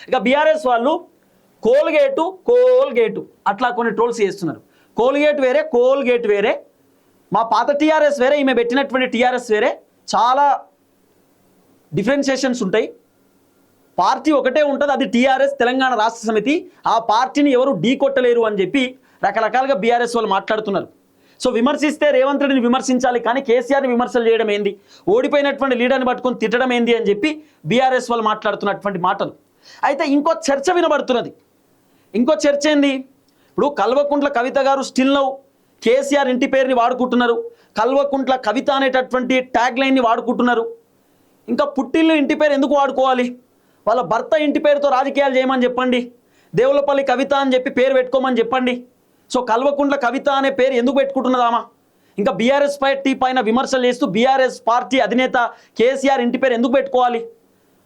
ఇక బీఆర్ఎస్ వాళ్ళు కోల్గేటు అట్లా కొన్ని ట్రోల్స్ చేస్తున్నారు. కోల్గేట్ వేరే, కోల్గేట్ వేరే, మా పాత టీఆర్ఎస్ వేరే, ఈమె పెట్టినటువంటి టీఆర్ఎస్ వేరే, చాలా డిఫరెన్షియేషన్స్ ఉంటాయి. పార్టీ ఒకటే ఉంటుంది, అది టీఆర్ఎస్ తెలంగాణ రాష్ట్ర సమితి. ఆ పార్టీని ఎవరు ఢీ కొట్టలేరు అని చెప్పి రకరకాలుగా బీఆర్ఎస్ వాళ్ళు మాట్లాడుతున్నారు. సో విమర్శిస్తే రేవంత్ రెడ్డిని విమర్శించాలి, కానీ కేసీఆర్ని విమర్శలు చేయడం ఏంది, ఓడిపోయినటువంటి లీడర్ని పట్టుకొని తిట్టడం ఏంది అని చెప్పి బీఆర్ఎస్ వాళ్ళు మాట్లాడుతున్నటువంటి మాటలు. అయితే ఇంకో చర్చ వినబడుతున్నది. ఇంకో చర్చ ఏంది, ఇప్పుడు కల్వకుంట్ల కవిత గారు స్టిల్ నౌ కేసీఆర్ ఇంటి పేరుని వాడుకుంటున్నారు, కల్వకుంట్ల కవిత అనేటటువంటి ట్యాగ్ లైన్ని వాడుకుంటున్నారు. ఇంకా పుట్టిల్లు ఇంటి పేరు ఎందుకు వాడుకోవాలి, వాళ్ళ భర్త ఇంటి పేరుతో రాజకీయాలు చేయమని చెప్పండి, దేవులపల్లి కవిత అని చెప్పి పేరు పెట్టుకోమని చెప్పండి. సో కల్వకుంట్ల కవిత అనే పేరు ఎందుకు పెట్టుకుంటున్నదామా? ఇంకా బీఆర్ఎస్ పార్టీ పైన విమర్శలు చేస్తూ బీఆర్ఎస్ పార్టీ అధినేత కేసీఆర్ ఇంటి పేరు ఎందుకు పెట్టుకోవాలి,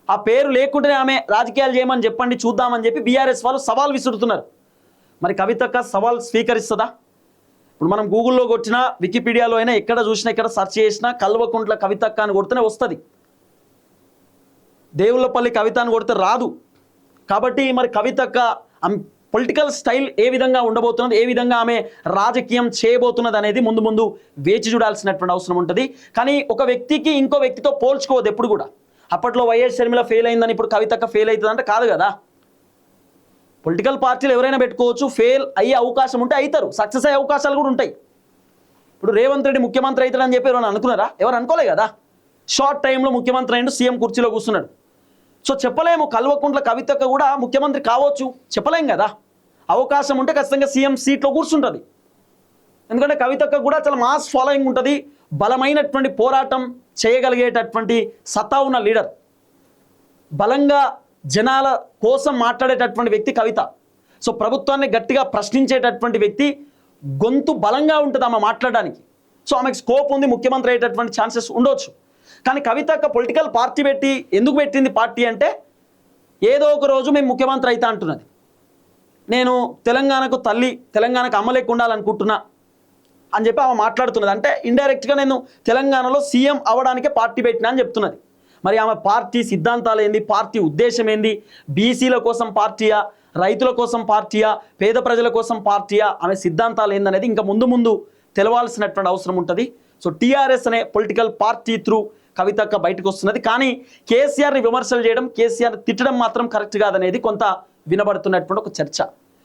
ఆ పేరు లేకుండానే ఆమె రాజకీయాలు చేయమని చెప్పండి చూద్దామని చెప్పి బీఆర్ఎస్ వాళ్ళు సవాల్ విసురుతున్నారు. మరి కవితక్క సవాల్ స్వీకరిస్తుందా? ఇప్పుడు మనం గూగుల్లో కొట్టినా, వికీపీడియాలో అయినా, ఎక్కడ చూసినా, ఎక్కడ సెర్చ్ చేసినా కల్వకుంట్ల కవితక్క అని కొడితేనే వస్తుంది, దేవులపల్లి కవిత అని కొడితే రాదు. కాబట్టి మరి కవితక్క పొలిటికల్ స్టైల్ ఏ విధంగా ఉండబోతున్నది, ఏ విధంగా ఆమె రాజకీయం చేయబోతున్నది అనేది ముందు ముందు వేచి చూడాల్సినటువంటి అవసరం ఉంటుంది. కానీ ఒక వ్యక్తికి ఇంకో వ్యక్తితో పోల్చుకోవద్దు ఎప్పుడు కూడా. అప్పట్లో వైఎస్ షర్మిల ఫెయిల్ అయిందని ఇప్పుడు కవితక్క ఫెయిల్ అవుతుందంటే కాదు కదా. పొలిటికల్ పార్టీలు ఎవరైనా పెట్టుకోవచ్చు, ఫెయిల్ అయ్యే అవకాశం ఉంటే అవుతారు, సక్సెస్ అయ్యే అవకాశాలు కూడా ఉంటాయి. ఇప్పుడు రేవంత్ రెడ్డి ముఖ్యమంత్రి అవుతాడని చెప్పి ఎవరైనా అనుకున్నారా? ఎవరు అనుకోలే కదా. షార్ట్ టైంలో ముఖ్యమంత్రి అయ్యిండు, సీఎం కుర్చీలో కూర్చున్నాడు. సో చెప్పలేము, కల్వకుంట్ల కవితక్క కూడా ముఖ్యమంత్రి కావచ్చు, చెప్పలేం కదా. అవకాశం ఉంటే ఖచ్చితంగా సీఎం సీట్లో కూర్చుంటుంది. ఎందుకంటే కవితక్క కూడా చాలా మాస్ ఫాలోయింగ్ ఉంటుంది, బలమైనటువంటి పోరాటం చేయగలిగేటటువంటి సత్తా ఉన్న లీడర్, బలంగా జనాల కోసం మాట్లాడేటటువంటి వ్యక్తి కవిత. సో ప్రభుత్వాన్ని గట్టిగా ప్రశ్నించేటటువంటి వ్యక్తి, గొంతు బలంగా ఉంటుంది ఆమె మాట్లాడడానికి. సో ఆమెకు స్కోప్ ఉంది, ముఖ్యమంత్రి అయ్యేటటువంటి ఛాన్సెస్ ఉండొచ్చు. కానీ కవితక్క పొలిటికల్ పార్టీ పెట్టి ఎందుకు పెట్టింది పార్టీ అంటే, ఏదో ఒక రోజు మేము ముఖ్యమంత్రి అవుతా అంటున్నది, నేను తెలంగాణకు తల్లి, తెలంగాణకు అమ్మలేక ఉండాలనుకుంటున్నా అని చెప్పి ఆమె మాట్లాడుతున్నది. అంటే ఇండైరెక్ట్గా నేను తెలంగాణలో సీఎం అవ్వడానికే పార్టీ పెట్టినా అని చెప్తున్నది. మరి ఆమె పార్టీ సిద్ధాంతాలు ఏంది, పార్టీ ఉద్దేశం ఏంది, బీసీల కోసం పార్టీయా, రైతుల కోసం పార్టీయా, పేద ప్రజల కోసం పార్టీయా, ఆమె సిద్ధాంతాలు ఏందనేది ఇంకా ముందు ముందు తెలవాల్సినటువంటి అవసరం ఉంటుంది. సో టీఆర్ఎస్ అనే పొలిటికల్ పార్టీ త్రూ కవితక్క బయటకు వస్తున్నది. కానీ కేసీఆర్ని విమర్శలు చేయడం, కేసీఆర్ తిట్టడం మాత్రం కరెక్ట్ కాదనేది కొంత వినబడుతున్నటువంటి ఒక చర్చ.